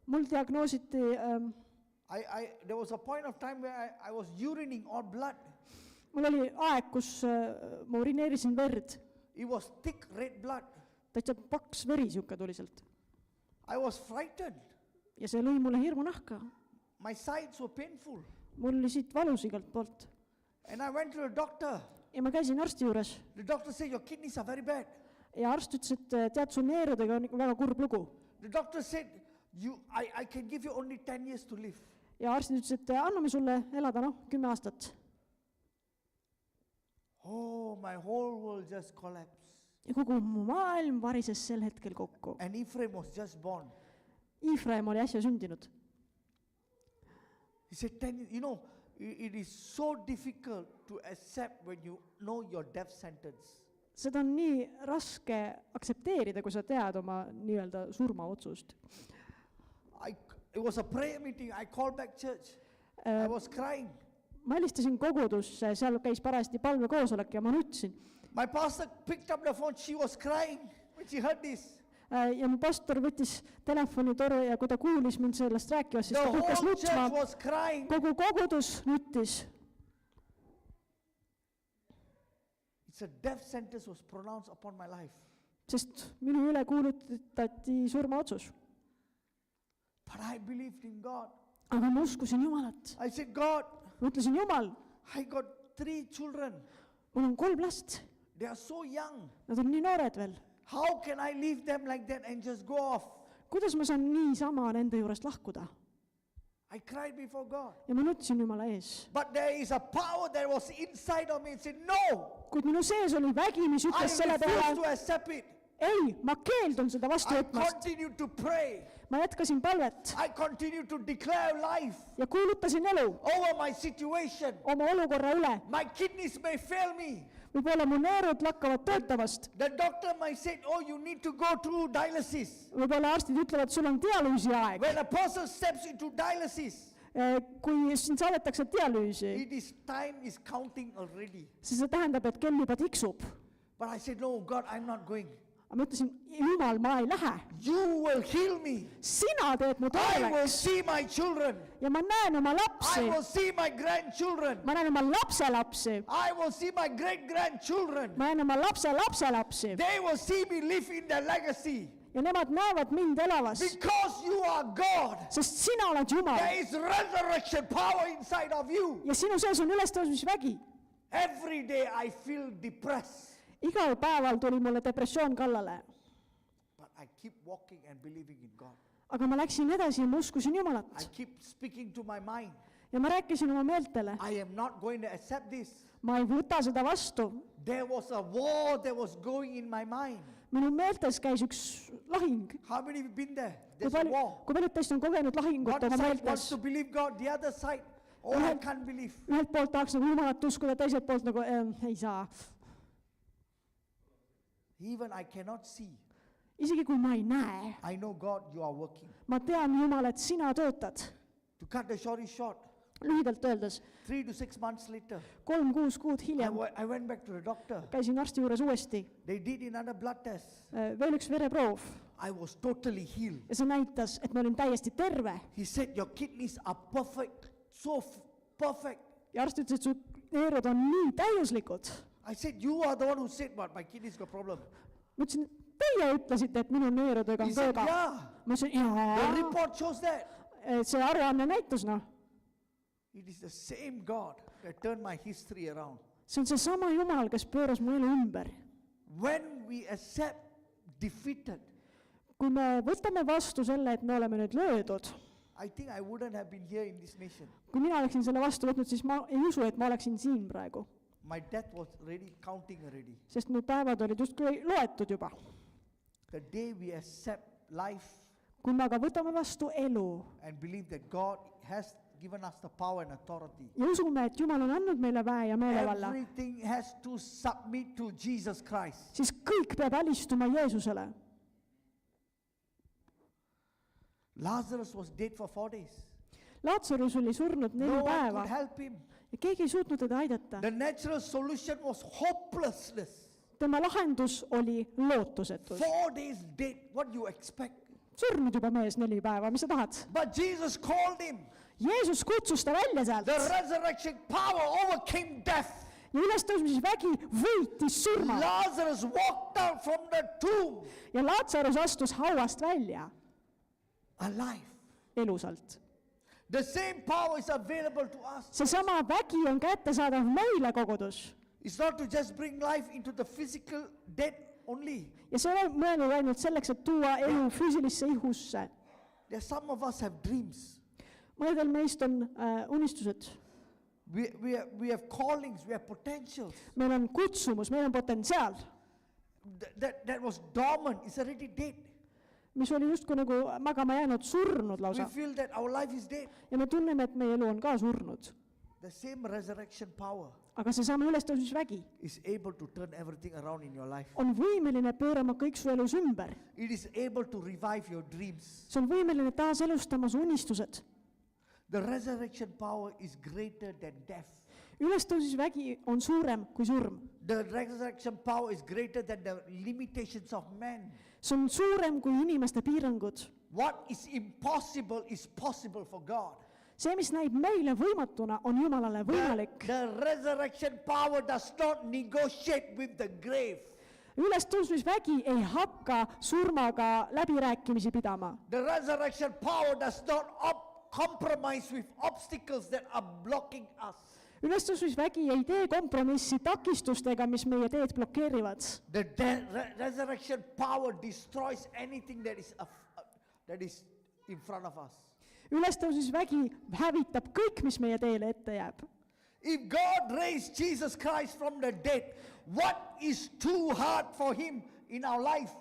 Mul diagnoositi, There was a point of time where I was urinating all blood. mul oli aeg, kus ma urineerisin verd. It was thick red blood. Täitsa paks veri siuke tuli sealt. I was frightened. Ja see lõi mulle hirmu nahka. My sides were painful. Mul oli siit valus igalt poolt. And I went to the doctor. Ja ma käisin arsti juures. The doctor said, your kidneys are very bad. Ja arst ütles, et tead, su neerudega on väga kurb lugu. The doctor said, I can give you only 10 years to live. Ja arstid ütles, et anname sulle elada 10 aastat. Oh, my whole world just collapsed. Ja kogu mu maailm varises sel hetkel kokku. And Ephraim was just born. Ephraim oli äsja sündinud. He said, it is so difficult to accept when you know your death sentence. Seda on nii raske aktsepteerida, kui sa tead oma nii-öelda surmaotsust. It was a prayer meeting. I called back church. I was crying. Ma helistasin kogudusse, seal käis parajasti palvekoosolek ja ma nutsin. My pastor picked up the phone. She was crying when she heard this. Ja mu pastor võttis telefoni toru ja kui ta kuulis mind sellest rääkivast, siis ta hakkas nutma. Kogu kogudus nuttis. It's a death sentence was pronounced upon my life. Sest minu üle kuulutati surmaotsus. But I believed in God. Aga ma uskusin Jumalat. I said, God, ma ütlesin, Jumal, I got 3 children. Mul on 3 last. They are so young. Nad on nii noored veel. How can I leave them like that and just go off? Kuidas ma saan niisama nende juurest lahkuda? I cried before God. Ja ma nutsin Jumala ees. But there is a power that was inside of me and said, no. Kuid minu sees oli vägi, mis ütles selle peale. I refuse to accept it. Ei, ma keeldun seda vastu võtmast. I continued to pray. Ma jätkasin palvet. I continued to declare life. Ja kuulutasin elu. Over my situation. Oma olukorra üle. My kidneys may fail me. Võib-olla mu neerud lakkavad töötamast. The doctor might say, oh, you need to go through dialysis. Võib-olla arstid ütlevad, sul on dialüüsi aeg. When a person steps into dialysis, kui sind saadetakse dialüüsi, time is counting already. Siis see tähendab, et kell juba tiksub. But I said, no, God, I'm not going. Ma ütlesin, Jumal, ma ei lähe. You will heal me. Sina teed mu tooleks. I will see my children. Ja ma näen oma lapsi. I will see my grandchildren. Ma näen oma lapselapsi. I will see my great-grandchildren. Ma näen oma lapselapselapsi. They will see me live in their legacy. Ja nemad näevad mind elavas. Because you are God. Sest sina oled Jumal. There is resurrection power inside of you. Ja sinu sees on ülestõusmisvägi. Every day I feel depressed. Igal päeval tuli mulle depressioon kallale. But I keep walking and believing in God. Aga ma läksin edasi ja ma uskusin Jumalat. I keep speaking to my mind. Ja ma rääkisin oma meeltele. I am not going to accept this. Ma ei võta seda vastu. There was a war that was going in my mind. Minu meeltes käis üks lahing. How many have been there? There's a war. Kui paljud teist on kogenud lahingut oma meeltes? One side wants to believe God, the other side, oh, I can't believe. Ühelt poolt tahaks nagu Jumalat uskuda, teiselt poolt nagu ei saa. Even I cannot see. Isegi kui ma ei näe. I know God, you are working. Ma tean, Jumal, et sina töötad. To cut the story short. Lühidalt öeldes. 3 to 6 months later. 3-6 kuud hiljem. I went back to the doctor. Käisin arsti juures uuesti. They did another blood test. Veel üks vereproov. I was totally healed. Ja see näitas, et ma olin täiesti terve. He said, your kidneys are perfect. So perfect. Ja arst ütles, et su neerud on nii täiuslikud. I said, you are the one who said, but my kidneys got problem. Ma ütlesin, teie ütlesite, et minu neerudega on tööga. Ma ütlesin, jaa. The report shows that. See aruanne näitus, noh. It is the same God that turned my history around. See on see sama Jumal, kes pööras mu elu ümber. When we accept defeated, kui me võtame vastu selle, et me oleme nüüd löödud, I think I wouldn't have been here in this nation. Kui mina oleksin selle vastu võtnud, siis ma ei usu, et ma oleksin siin praegu. My death was already counting already. Sest mu päevad olid justkui loetud juba. The day we accept life, kui me aga võtame vastu elu and believe that God has given us the power and authority, ja usume, et Jumal on andnud meile väe ja meelevalla, everything has to submit to Jesus Christ. siis kõik peab alistuma Jeesusele. Lazarus was dead for 4 days. Laatsarus oli surnud 4 No one päeva could help him. ja keegi ei suutnud teda aidata. The natural solution was hopelessness. Tema lahendus oli lootusetus. 4 days dead, what you expect? Surnud juba mees 4 päeva, mis sa tahad? But Jesus called him. Jeesus kutsus ta välja sealt. The resurrection power overcame death. ja ülestõusmisvägi võitis surma Lazarus walked out from the tomb ja Laatsarus astus hauast välja alive. elusalt. The same power is available to us. Seesama vägi on kättesaadav meile, kogudus. It's not to just bring life into the physical dead only. Ja see ei ole mõeldud ainult selleks, et tuua elu füüsilisse ihusse. There some of us have dreams. Mõnedel meist on unistused. We have callings, we have potentials. Meil on kutsumus, meil on potentsiaal, That was dormant, it's already dead. mis oli justkui nagu magama jäänud, surnud We lausa. feel that our life is dead. Ja me tunneme, et meie elu on ka surnud. The same resurrection power Aga seesama ülestõusmisvägi is able to turn everything around in your life. on võimeline pöörama kõik su elus ümber. It is able to revive your dreams. See on võimeline taas elustama su unistused. The resurrection power is greater than death. Ülestõusmisvägi on suurem kui surm. The resurrection power is greater than the limitations of man. See on suurem kui inimeste piirangud. What is impossible is possible for God. See, mis näib meile võimatuna, on Jumalale võimalik. The resurrection power does not negotiate with the grave. Ülestõusmisvägi ei hakka surmaga läbirääkimisi pidama. The resurrection power does not compromise with obstacles that are blocking us. Ülestõusmisvägi ei tee kompromissi takistustega, mis meie teed blokeerivad. The resurrection power destroys anything that is in front of us. Ülestõusmisvägi hävitab kõik, mis meie teele ette jääb. If God raised Jesus Christ from the dead, what is too hard for him in our life?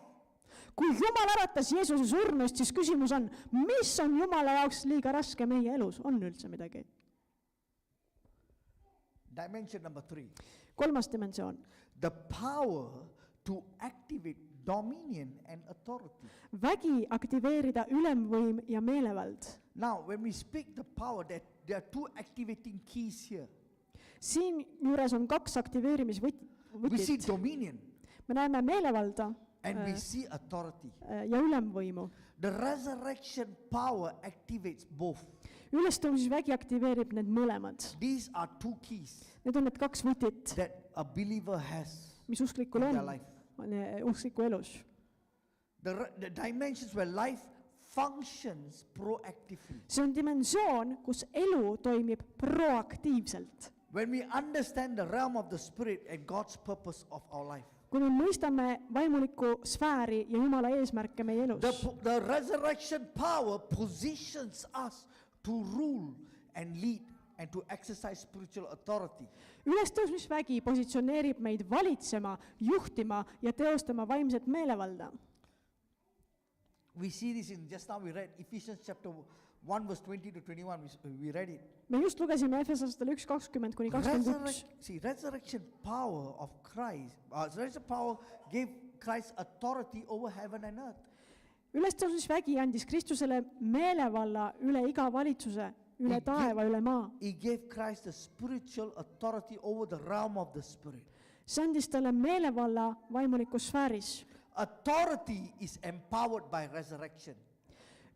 Kui Jumal äratas Jeesuse surnust, siis küsimus on, mis on Jumala jaoks liiga raske meie elus? On üldse midagi? Dimension number 3. 3. dimensioon. The power to activate dominion and authority. Vägi aktiveerida ülemvõim ja meelevald. Now, when we speak the power, there are two activating keys here. Siin juures on 2 We see aktiveerimisvõtit. dominion Me näeme meelevalda and we see authority. ja ülemvõimu. The resurrection power activates both. Ülestõusmisvägi aktiveerib need mõlemad. These are two keys Need on need 2 võtit, that a believer has mis usklikul in their on life. uskliku elus. The dimensions where life functions proactively. See on dimensioon, kus elu toimib proaktiivselt. When we understand the realm of the spirit and God's purpose of our life. Kui me mõistame vaimulikku sfääri ja Jumala eesmärke meie elus, The resurrection power positions us to rule and lead and to exercise spiritual authority. ülestõusmisvägi positsioneerib meid valitsema, juhtima ja teostama vaimset meelevalda. We see this in, just now we read Ephesians chapter 1 verse 20 to 21, we read it. Me just lugesime Efeslastel 1:20-21. Resurrection power of Christ, resurrection power gave Christ authority over heaven and earth. Ülestõusmisvägi andis Kristusele meelevalla üle iga valitsuse, üle taeva, üle maa. He gave Christ the spiritual authority over the realm of the spirit. See andis talle meelevalla vaimulikus sfääris. Authority is empowered by resurrection.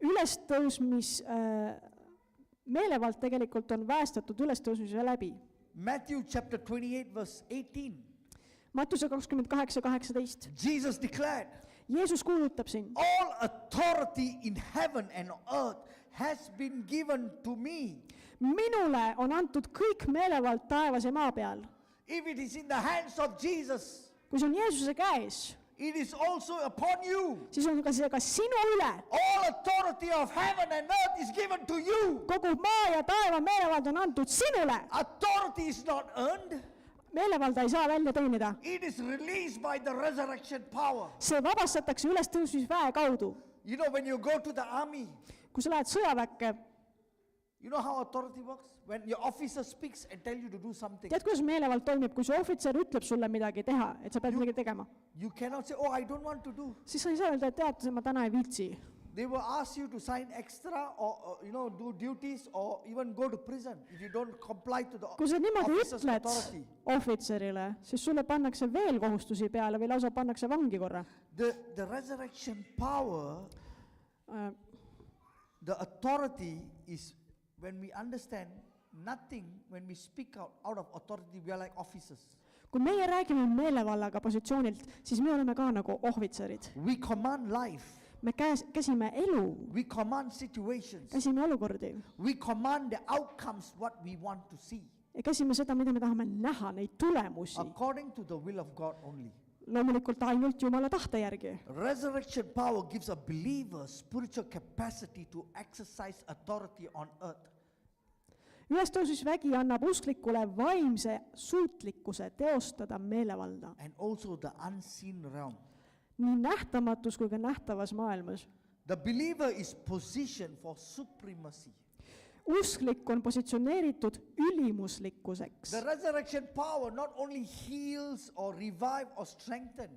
Ülestõusmis meelevald tegelikult on väestatud ülestõusmise läbi. Matthew chapter 28 verse 18. Mattuse 28:18. Jesus declared, Jeesus kuulutab siin: all authority in heaven and earth has been given to me. Minule on antud kõik meelevald taevas ja maa peal. If it is in the hands of Jesus, Kui see on Jeesuse käes, it is also upon you. siis on ka see ka sinu üle. All authority of heaven and earth is given to you. Kogu maa ja taeva meelevald on antud sinule. Authority is not earned. Meelevalda ei saa välja teenida. It is released by the resurrection power. See vabastatakse ülestõusmisväe kaudu. You know, when you go to the army, Kui sa lähed sõjaväkke, you know how authority works? When your officer speaks and tell you to do something, tead, kuidas meelevald toimib? Kui su ohvitser ütleb sulle midagi teha, et sa pead midagi tegema, you cannot say, oh, I don't want to do. siis sa ei saa öelda, et tead, ma täna ei viitsi. They will ask you to sign extra or do duties or even go to prison if you don't comply to the Kui sa niimoodi officer's ütled authority. ohvitserile, siis sulle pannakse veel kohustusi peale või lausa pannakse vangi korra. The resurrection power, the authority is when we understand nothing when we speak out of authority, we are like officers. kui meie räägime meelevallaga positsioonilt, siis me oleme ka nagu ohvitserid. We command life. Me käsime elu, We command situations. käsime olukordi We command the outcomes, what we want to see, ja käsime seda, mida me tahame näha, neid tulemusi. according to the will of God only. Loomulikult ainult Jumala tahte järgi. Resurrection power gives a believer spiritual capacity to exercise authority on earth. Ülestõusmisvägi annab usklikule vaimse suutlikkuse teostada meelevalda And also the unseen realm. nii nähtamatus kui ka nähtavas maailmas. The believer is positioned for supremacy. Usklik on positsioneeritud ülimuslikkuseks. The resurrection power not only heals or revive or strengthen.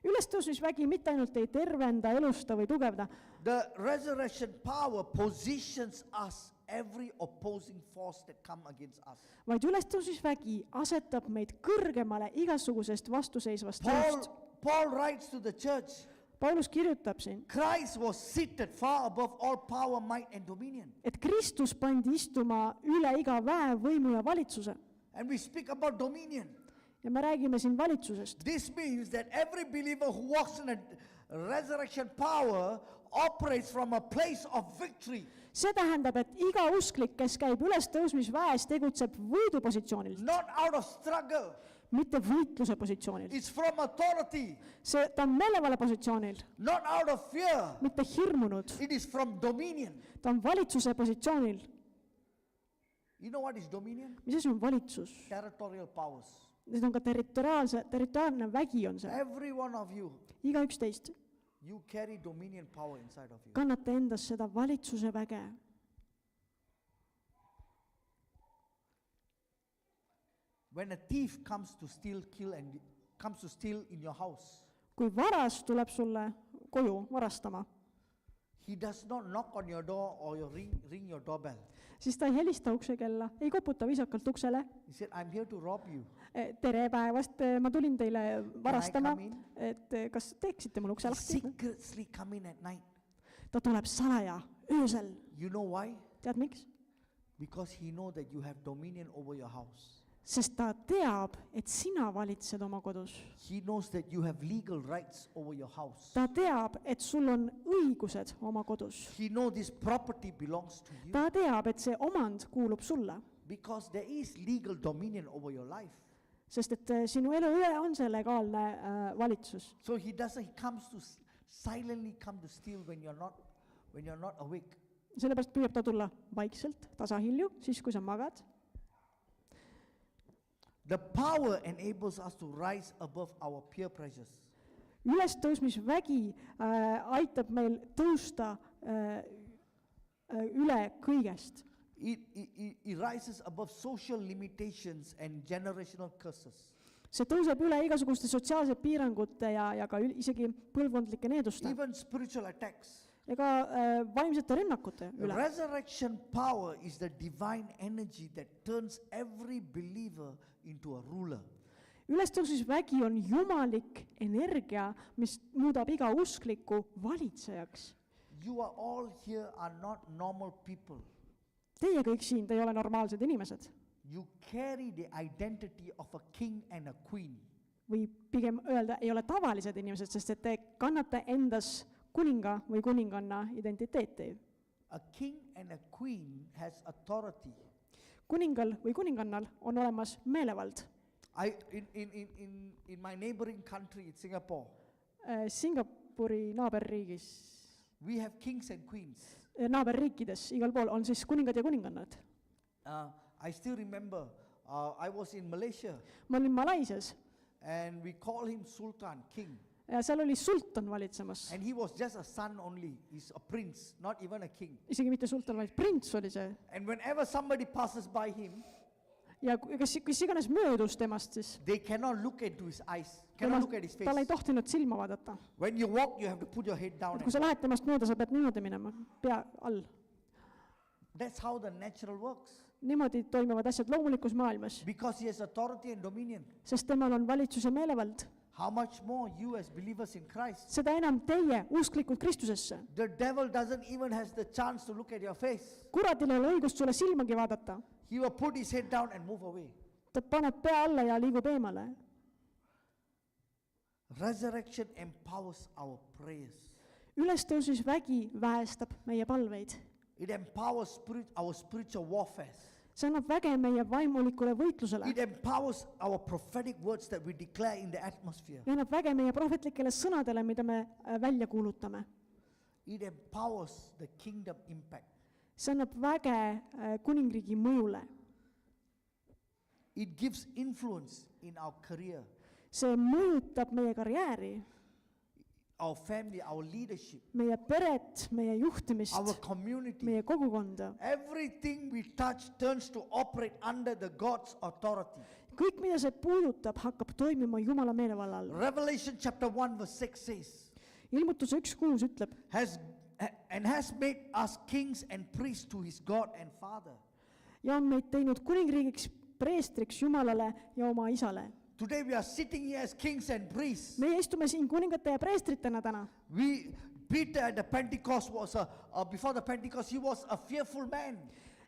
Ülestõusmisvägi mitte ainult ei tervenda, elusta või tugevda, The resurrection power positions us every opposing force that come against us. vaid ülestõusmisvägi asetab meid kõrgemale igasugusest vastuseisvast Paul, jõust. Paul writes to the church, Paulus kirjutab siin, Christ was seated far above all power, might and dominion. et Kristus pandi istuma üle iga väe, võimu ja valitsuse. And we speak about dominion. Ja me räägime siin valitsusest. This means that every believer who walks in a resurrection power operates from a place of victory. See tähendab, et iga usklik, kes käib ülestõusmisväes, tegutseb võidupositsioonil, Not out of struggle. mitte võitluse positsioonil. It's from authority. Ta on meelevalla positsioonil, Not out of fear. mitte hirmunud. It is from dominion. Ta on valitsuse positsioonil. You know what is dominion? Mis asi on valitsus? Territorial powers. Need on ka territoriaalne vägi on see. Every one of you, Igaüks teist you carry dominion power inside of you. kannate endas seda valitsuse väge. When a thief comes to steal, kill and comes to steal in your house, Kui varas tuleb sulle koju varastama, he does not knock on your door or ring your doorbell. siis ta ei helista uksekella, ei koputa viisakalt uksele. He said, I'm here to rob you. Tere päevast, ma tulin teile varastama, come in? et kas teeksite mul ukse He lahti? secretly come in at night. Ta tuleb salaja, öösel. You know why? Tead miks? Because he know that you have dominion over your house. Sest ta teab, et sina valitsed oma kodus. He knows that you have legal rights over your house. Ta teab, et sul on õigused oma kodus. He know this property belongs to you. Ta teab, et see omand kuulub sulle. Because there is legal dominion over your life. Sest et sinu elu üle on see legaalne valitsus. So he comes to silently come to steal when you're not awake. Sellepärast püüab ta tulla vaikselt, tasahilju, siis kui sa magad. The power enables us to rise above our peer pressures. Ülestõusmisvägi aitab meil tõusta üle kõigest. It rises above social limitations and generational curses. See tõuseb üle igasuguste sotsiaalsete piirangute ja ka isegi põlvkondlike needuste Even spiritual attacks. ja ka vaimsete rünnakute The üle. resurrection power is the divine energy that turns every believer into a ruler. Ülestõusmisvägi on jumalik energia, mis muudab iga uskliku valitsejaks. You are all here are not normal people. Teie kõik siin, te ei ole normaalsed inimesed. You carry the identity of a king and a queen. Või pigem öelda, ei ole tavalised inimesed, sest et te kannate endas kuninga või kuninganna identiteeti. A king and a queen has authority. Kuningal või kuningannal on olemas meelevald. In my neighboring country, it's Singapore, Singapuri naaberriigis, we have kings and queens. naaberriikides, igal pool on siis kuningad ja kuningannad. I still remember, I was in Malaysia Ma olin Malaisias and we call him Sultan, king. ja seal oli sultan valitsemas. And he was just a son only. He's a prince, not even a king. Isegi mitte sultan, vaid prints oli see. And whenever somebody passes by him, Ja kes iganes möödus temast siis, they cannot look into his eyes, cannot look at his tal ei face. tohtinud silma vaadata. When you walk, you have to put your head down. Et kui sa lähed temast mööda, sa pead niimoodi minema, pea all. That's how the natural works. Niimoodi toimuvad asjad loomulikus maailmas, Because he has authority and dominion. sest temal on valitsus ja meelevald. How much more you as believers in Christ? Seda enam teie usklikud Kristusesse. The devil doesn't even has the chance to look at your face. Kuradil ei ole õigust sulle silmagi vaadata. he will put his head down and move away. ta paneb pea alla ja liigub eemale. Resurrection empowers our prayers. ülestõusmisvägi väestab meie palveid. It empowers our spiritual warfare. see annab väge meie vaimulikule võitlusele It empowers our prophetic words that we declare in the atmosphere. ja annab väge meie prohvetlikele sõnadele, mida me välja kuulutame. It empowers the kingdom impact. see annab väge kuningriigi mõjule. It gives influence in our career, see mõjutab meie karjääri, our family, our leadership, meie peret, meie juhtimist, our community. meie kogukonda. Everything we touch turns to operate under the God's authority. kõik, mida see puudutab, hakkab toimima Jumala meelevalla all. Revelation chapter 1 verse 6 says, ilmutuse 1:6 ütleb, has made us kings and priests to his God and Father. ja on meid teinud kuningriigiks, preestriks Jumalale ja oma isale. Today we are sitting here as kings and priests. meie istume siin kuningate ja preestritena täna. Peter at the Pentecost was before the Pentecost, he was a fearful man.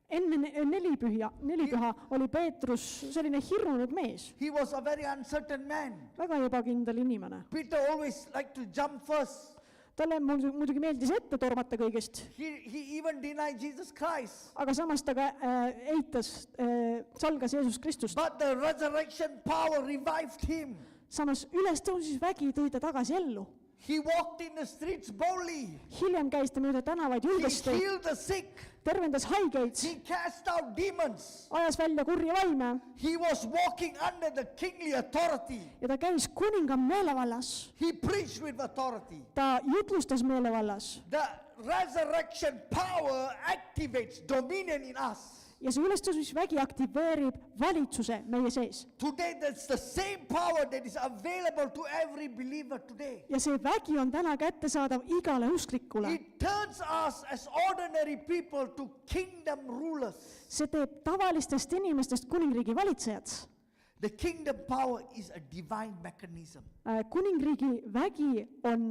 enne nelipüha oli Peetrus selline hirmunud mees, He was a very uncertain man. väga ebakindel inimene. Peter always liked to jump first. talle muidugi meeldis ette tormata kõigest, He even denied Jesus Christ. aga samas ta ka eitas, salgas Jeesus Kristust. But the resurrection power revived him. samas ülestõusmisvägi tõi ta tagasi ellu. He walked in the streets boldly. hiljem käis ta mööda tänavaid He julgesti, healed the sick. tervendas haigeid, He cast out demons. ajas välja kurji vaime He was walking under the kingly authority. ja ta käis kuninga meelevallas. He preached with authority. ta jutlustas meelevallas The resurrection power activates dominion in us. ja see ülestõusmisvägi aktiveerib valitsuse meie sees. Today, that's the same power that is available to every believer today. ja see vägi on täna kättesaadav igale usklikule. It turns us as ordinary people to kingdom rulers. see teeb tavalistest inimestest kuningriigi valitsejad. The kingdom power is a divine mechanism kuningriigi vägi on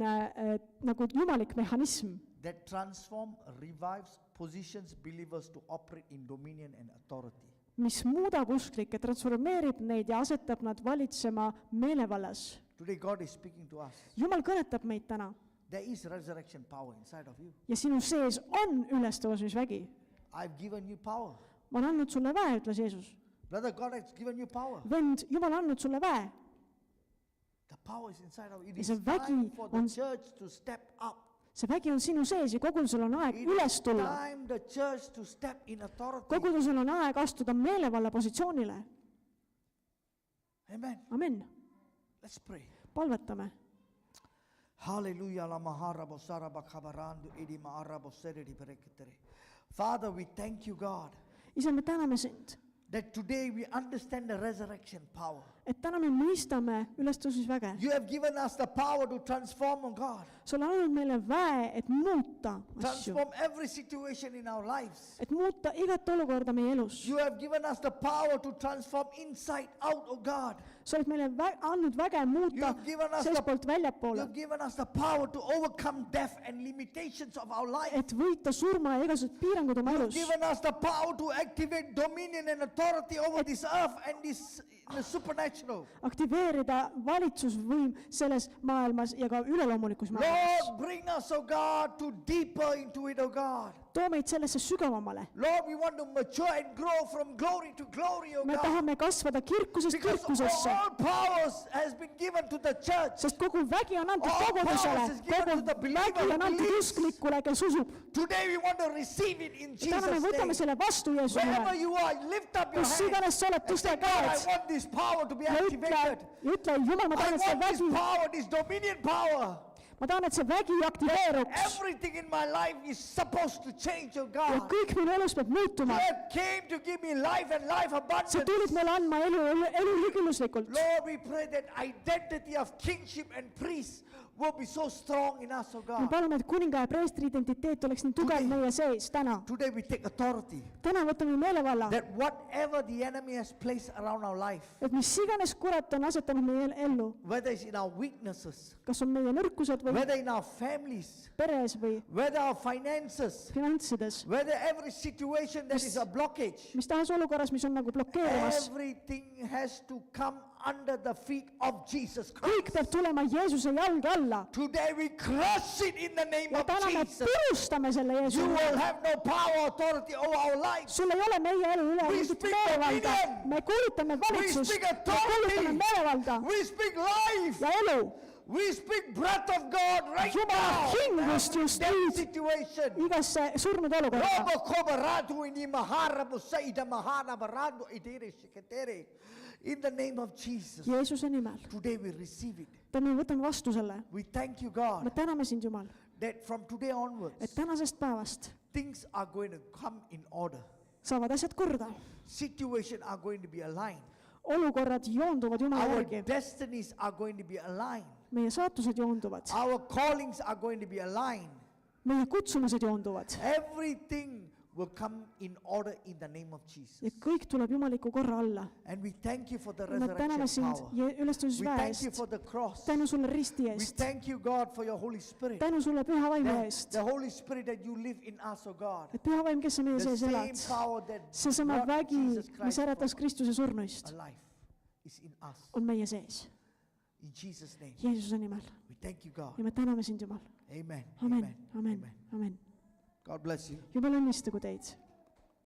nagu jumalik mehhanism, that transforms, revives, positions believers to operate in dominion and authority. mis muudab usklikke, transformeerib neid ja asetab nad valitsema meelevallas. Today, God is speaking to us. Jumal kõnetab meid täna There is resurrection power inside of you. ja sinu sees on ülestõusmisvägi. I've given you power. ma olen andnud sulle väe, ütles Jeesus. Brother, God has given you power. vend, Jumal on andnud sulle väe. The power is inside of you. It Ja is see vägi time for the on- church to step up. see vägi on sinu sees ja kogudusel on aeg It üles is tulla. time the church to step in authority. kogudusel on aeg astuda meelevalla positsioonile. Amen. amen. Let's pray. palvetame. Hallelujah. La maharabo saraba kabarandu edima arabo seredi bereketere. Father, we thank you, God, isa, me täname sind, that today we understand the resurrection power. et täna me mõistame ülestõusmisväge. You have given us the power to transform, oh God. sa oled andnud meile väe, et muuta asju, Transform every situation in our lives. et muuta igat olukorda meie elus. You have given us the power to transform inside out, oh God. sa oled meile andnud väge You muuta have given us seestpoolt You väljapoole, have given us the power to overcome death and limitations of our life. et võita surma ja igasugused piirangud oma You have elus. given us the power to activate dominion and authority over this earth and this the supernatural. aktiveerida valitsusvõim selles maailmas ja ka üleloomulikus maailmas. Lord, bring us, oh God, to deeper into it, oh God. too meid sellesse sügavamale. Lord, we want to mature and grow from glory to glory, oh me God. tahame kasvada kirkusest Because kirkusesse, all powers has been given to the church. sest kogu vägi on antud All kogudusele, powers is given kogu to the believer vägi on who antud believes. usklikule, kes usub. Today we want to receive it in täna me Jesus' võtame name. selle vastu Jeesuse Wherever nimel. you are, lift up your kus hand. iganes sa oled, And tõsta say, God, I käed want this power to be ja activated. ütle, Jumal, ma I tahan, et see want this vägi, power, this dominion power. ma tahan, et see vägi aktiveeruks Everything in my life is supposed to change, oh ja God. kõik minu elus peab You muutuma. have came to give me life and life sa abundance. tulid meile andma elu lükiluslikult. Lord, we pray that identity of kingship and priest will be so strong in us, oh me God. palume, et kuninga ja preestri identiteet oleks nii tugev Today- meie sees täna. Today we take authority täna võtame meelevalla, that whatever the enemy has placed around our life, et mis iganes kurat on asetanud meie ellu, whether it's in our weaknesses, kas on meie nõrkused või whether in our families, peres või whether our finances, finantsides, whether every situation that is a blockage, mis tahes olukorras, mis on nagu blokeerimas. everything has to come under the feet of Jesus kõik Christ. peab tulema Jeesuse jalge alla. Today we crush it in the name ja of täna me Jesus. purustame selle You Jeesuse. will have no power, authority over our lives. sul ei ole meie elu üle We mingit speak meelevalda. dominion. me kuulutame valitsust, speak me authority. kuulutame meelevalda We speak life. ja elu. We speak breath of God right Jumala now. hingust just That nüüd situation. igasse surnud olukorda. Robo kobaradu ini mahara musaida mahana barando idere shiketere. In the name of Jesus. Jeesuse nimel. Today we receive it. me võtame vastu selle. We thank you, me God, täname sind, Jumal, that from today onwards, et tänasest päevast things are going to come in order. saavad asjad korda. Situations are going to be aligned. olukorrad joonduvad Jumala Our järgi. destinies are going to be aligned. meie saatused joonduvad. Our callings are going to be aligned. meie kutsumused joonduvad. Everything will come in order in the name of Jesus. ja kõik tuleb jumaliku korra alla. And we thank you for the me täname resurrection sind power. ülestusväe We thank you eest. for the cross. tänu sulle risti We eest. thank you, God, for your Holy Spirit. tänu sulle püha vaimu The eest. Holy Spirit that you live in us, oh God. et püha vaim, kes sa meie The sees same elad, power that seesama brought vägi, Jesus mis Christ äratas Kristuse surnuist, alive is in us. on meie sees. In Jesus' name. Jeesuse nimel. We thank you, God. ja me täname sind, Jumal. Amen. amen, amen, amen. God bless you. Jumal õnnistagu teid.